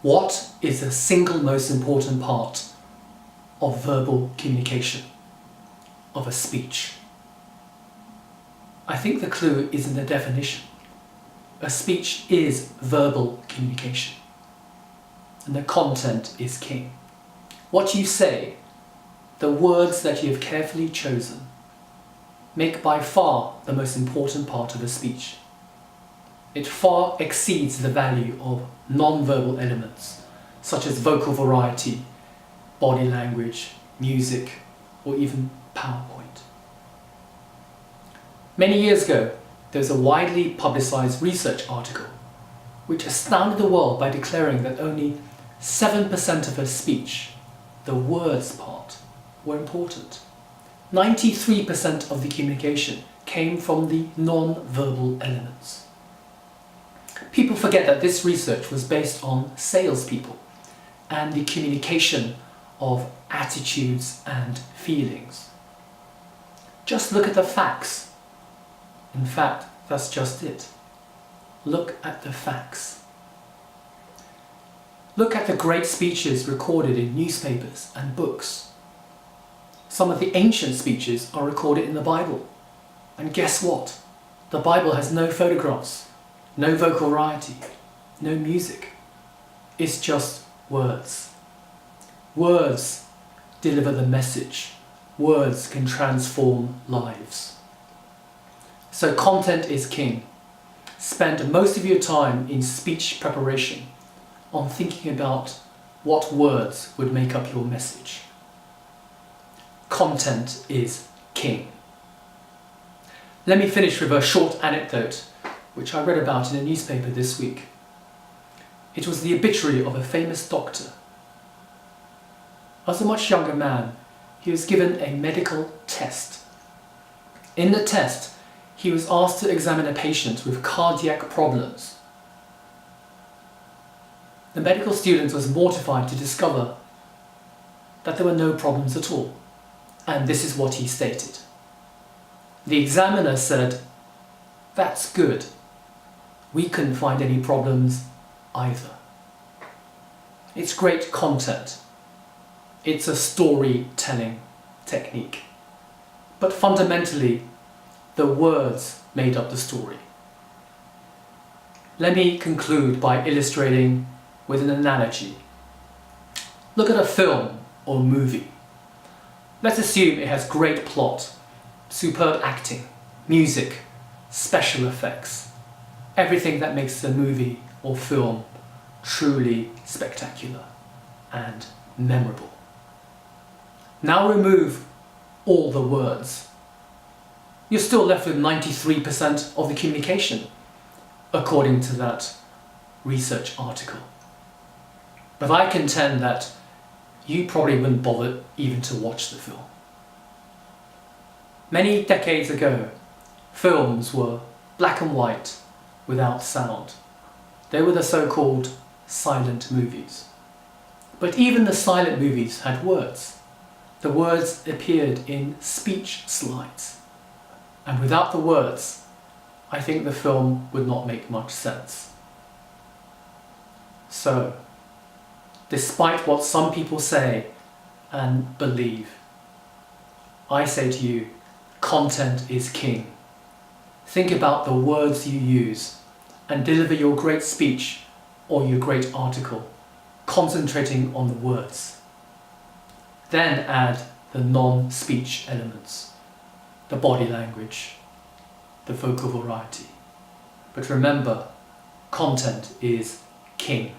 What is the single most important part of verbal communication, of a speech? I think the clue is in the definition. A speech is verbal communication, and the content is king. What you say, the words that you have carefully chosen, make by far the most important part of a speech. It far exceeds the value of non-verbal elements, such as vocal variety, body language, music, or even PowerPoint. Many years ago, there was a widely publicized research article which astounded the world by declaring that only 7% of a speech, the words part, were important. 93% of the communication came from the non-verbal elements. People forget that this research was based on salespeople and the communication of attitudes and feelings. Just look at the facts. In fact, that's just it. Look at the facts. Look at the great speeches recorded in newspapers and books. Some of the ancient speeches are recorded in the Bible. And guess what? The Bible has no photographs, no vocal variety, no music. It's just words. Words deliver the message. Words can transform lives. So content is king. Spend most of your time in speech preparation on thinking about what words would make up your message. Content is king. Let me finish with a short anecdote which I read about in a newspaper this week. It was the obituary of a famous doctor. As a much younger man, he was given a medical test. In the test, he was asked to examine a patient with cardiac problems. The medical student was mortified to discover that there were no problems at all, and this is what he stated. The examiner said, "That's good. We couldn't find any problems either." It's great content. It's a storytelling technique. But fundamentally, the words made up the story. Let me conclude by illustrating with an analogy. Look at a film or movie. Let's assume it has great plot, superb acting, music, special effects, everything that makes the movie or film truly spectacular and memorable. Now remove all the words. You're still left with 93% of the communication, according to that research article. But I contend that you probably wouldn't bother even to watch the film. Many decades ago, films were black and white without sound. They were the so-called silent movies. But even the silent movies had words. The words appeared in speech slides. And without the words, I think the film would not make much sense. So, despite what some people say and believe, I say to you, content is king. Think about the words you use and deliver your great speech or your great article, concentrating on the words. Then add the non-speech elements, the body language, the vocal variety. But remember, content is king.